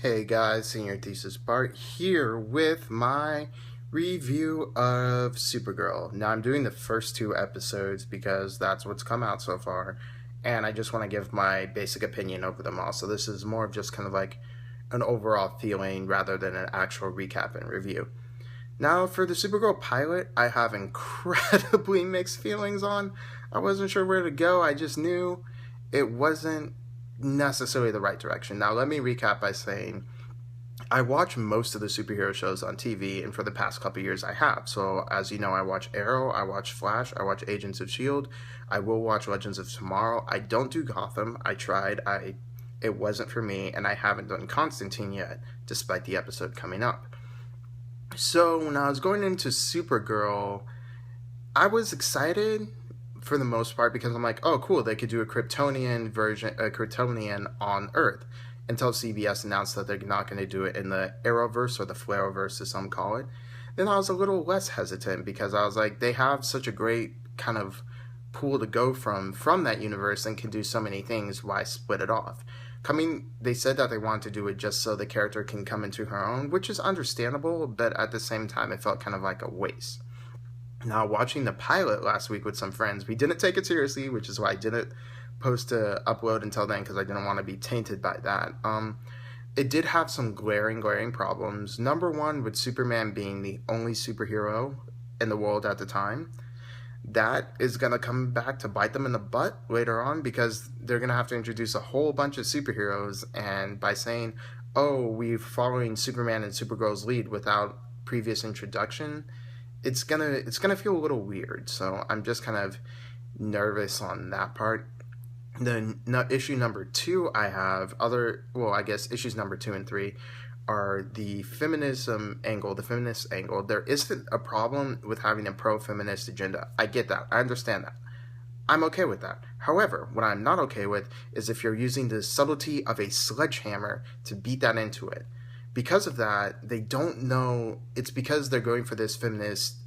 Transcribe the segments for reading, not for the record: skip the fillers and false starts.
Hey guys, Senior Thesis Bart here with my review of Supergirl. Now I'm doing the first two episodes because that's what's come out so far, and I just want to give my basic opinion over them all. So this is more of just kind of like an overall feeling rather than an actual recap and review. Now for the Supergirl pilot, I have incredibly mixed feelings on. I wasn't sure where to go. I just knew it wasn't necessarily the right direction. Now let me recap by saying I watch most of the superhero shows on TV, and for the past couple years I have. So as you know, I watch Arrow, I watch Flash, I watch Agents of S.H.I.E.L.D., I will watch Legends of Tomorrow. I don't do Gotham. I tried. It wasn't for me, and I haven't done Constantine yet, despite the episode coming up. So when I was going into Supergirl, I was excited for the most part because I'm like, oh cool, they could do a Kryptonian on Earth, until CBS announced that they're not going to do it in the Arrowverse or the Flareverse as some call it. Then I was a little less hesitant because I was like, they have such a great kind of pool to go from that universe and can do so many things, why split it off? They said that they wanted to do it just so the character can come into her own, which is understandable, but at the same time it felt kind of like a waste. Now, watching the pilot last week with some friends, we didn't take it seriously, which is why I didn't post to upload until then because I didn't want to be tainted by that. It did have some glaring problems. Number one, with Superman being the only superhero in the world at the time, that is going to come back to bite them in the butt later on because they're going to have to introduce a whole bunch of superheroes, and by saying, oh, we're following Superman and Supergirl's lead without previous introduction, it's gonna feel a little weird. So I'm just kind of nervous on that part. Then issue number two, issues number 2 and 3 are the feminist angle. There isn't a problem with having a pro-feminist agenda. I get that. I understand that. I'm okay with that. However, what I'm not okay with is if you're using the subtlety of a sledgehammer to beat that into it. Because of that, they don't know. It's because they're going for this feminist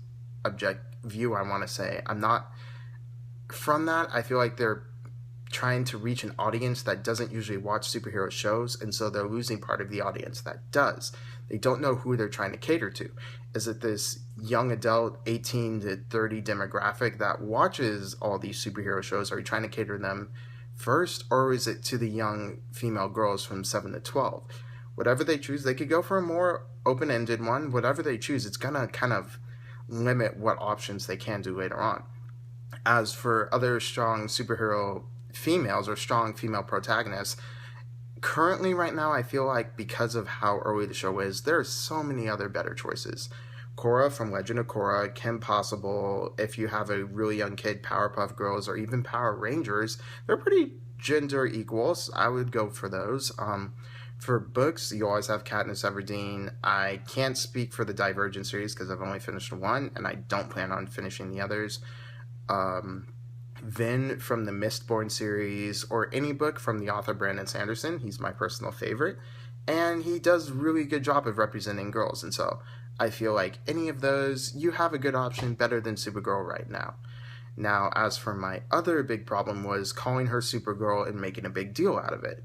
view, I want to say. I'm not. From that, I feel like they're trying to reach an audience that doesn't usually watch superhero shows, and so they're losing part of the audience that does. They don't know who they're trying to cater to. Is it this young adult 18 to 30 demographic that watches all these superhero shows? Are you trying to cater them first, or is it to the young female girls from 7 to 12? Whatever they choose, they could go for a more open-ended one. Whatever they choose, it's going to kind of limit what options they can do later on. As for other strong superhero females or strong female protagonists, currently right now I feel like because of how early the show is, there are so many other better choices. Korra from Legend of Korra, Kim Possible, if you have a really young kid, Powerpuff Girls, or even Power Rangers, they're pretty gender equals. I would go for those. For books, you always have Katniss Everdeen. I can't speak for the Divergent series because I've only finished one, and I don't plan on finishing the others. Vin from the Mistborn series, or any book from the author Brandon Sanderson. He's my personal favorite, and he does a really good job of representing girls, and so I feel like any of those, you have a good option, better than Supergirl right now. Now, as for my other big problem was calling her Supergirl and making a big deal out of it.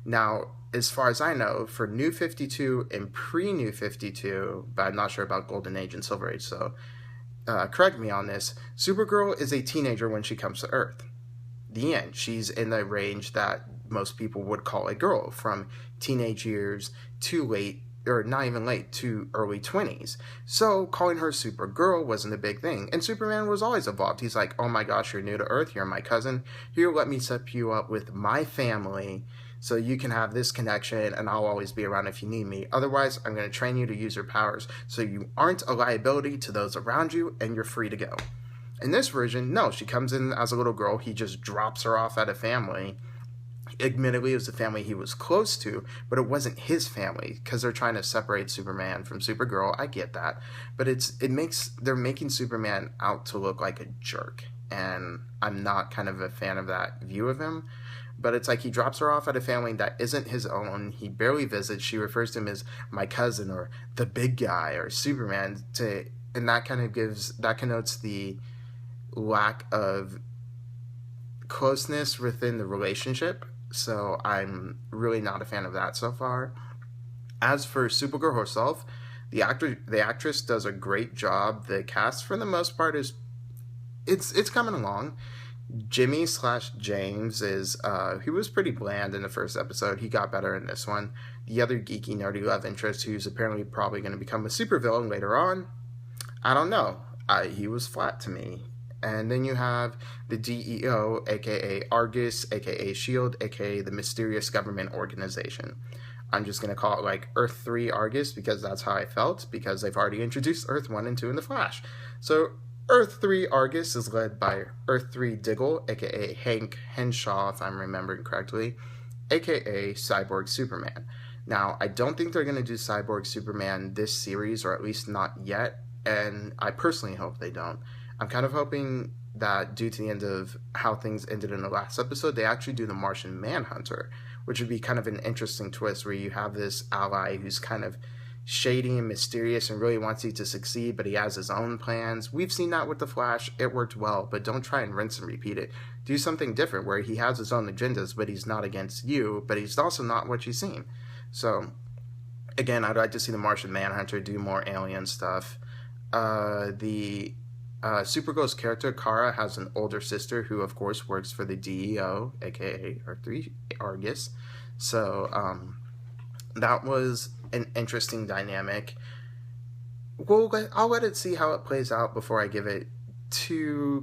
Now, as far as I know, for New 52 and pre-New 52, but I'm not sure about Golden Age and Silver Age, so correct me on this, Supergirl is a teenager when she comes to Earth. The end. She's in the range that most people would call a girl, from teenage years to late, or not even late, to early 20s. So calling her Supergirl wasn't a big thing. And Superman was always evolved. He's like, oh my gosh, you're new to Earth, you're my cousin. Here, let me set you up with my family so you can have this connection, and I'll always be around if you need me. Otherwise, I'm going to train you to use your powers so you aren't a liability to those around you, and you're free to go. In this version, no, she comes in as a little girl. He just drops her off at a family. Admittedly, it was a family he was close to, but it wasn't his family because they're trying to separate Superman from Supergirl. I get that, but they're making Superman out to look like a jerk, and I'm not kind of a fan of that view of him. But it's like he drops her off at a family that isn't his own. He barely visits. She refers to him as my cousin or the big guy or Superman. And that connotes the lack of closeness within the relationship. So I'm really not a fan of that so far. As for Supergirl herself, the actress does a great job. The cast, for the most part, is it's coming along. Jimmy slash James is he was pretty bland in the first episode. He got better in this one. The other geeky nerdy love interest, who's apparently probably going to become a supervillain later on, I don't know. He was flat to me. And then you have the DEO, aka Argus, aka Shield, aka the mysterious government organization. I'm just going to call it like Earth 3 Argus because that's how I felt, because they've already introduced Earth 1 and 2 in The Flash. So Earth 3 Argus is led by Earth 3 Diggle, aka Hank Henshaw, if I'm remembering correctly, aka Cyborg Superman. Now, I don't think they're going to do Cyborg Superman this series, or at least not yet, and I personally hope they don't. I'm kind of hoping that due to the end of how things ended in the last episode, they actually do the Martian Manhunter, which would be kind of an interesting twist where you have this ally who's kind of shady and mysterious and really wants you to succeed, but he has his own plans. We've seen that with The Flash. It worked well, but don't try and rinse and repeat it. Do something different where he has his own agendas, but he's not against you, but he's also not what you seem. So, again, I'd like to see the Martian Manhunter do more alien stuff. Supergirl's character, Kara, has an older sister who, of course, works for the DEO, aka R3 Argus. So, that was an interesting dynamic. I'll let it see how it plays out before I give it too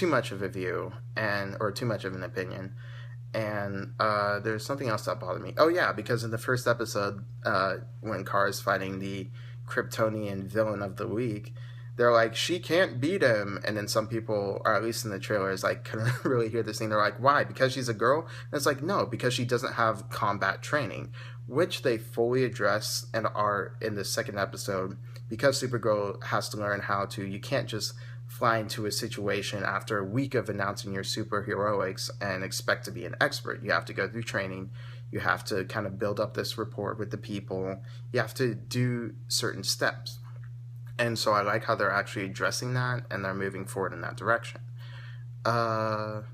much of a view or too much of an opinion. And there's something else that bothered me. Oh yeah, because in the first episode, when Kara's fighting the Kryptonian villain of the week, they're like, she can't beat him. And then some people, or at least in the trailers, like, couldn't really hear this thing. They're like, why? Because she's a girl? And it's like, no, because she doesn't have combat training, which they fully address and are in the second episode, because Supergirl has to learn how to, you can't just fly into a situation after a week of announcing your superheroics and expect to be an expert. You have to go through training. You have to kind of build up this rapport with the people. You have to do certain steps. And so I like how they're actually addressing that and they're moving forward in that direction. Overall,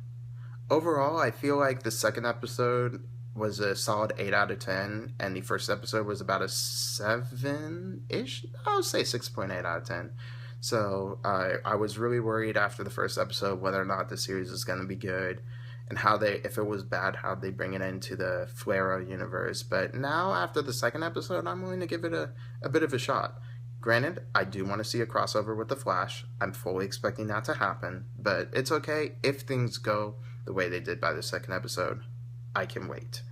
I feel like the second episode was a solid 8 out of 10, and the first episode was about a 7-ish. I would say 6.8 out of 10. So I was really worried after the first episode whether or not the series is going to be good, and if it was bad, how they bring it into the Flare universe. But now, after the second episode, I'm willing to give it a bit of a shot. Granted, I do want to see a crossover with The Flash. I'm fully expecting that to happen, but it's okay if things go the way they did by the second episode. I can wait.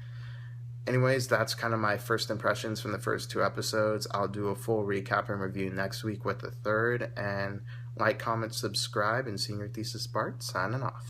Anyways, that's kind of my first impressions from the first 2 episodes. I'll do a full recap and review next week with the third, and like, comment, subscribe, and Senior Thesis Bart signing off.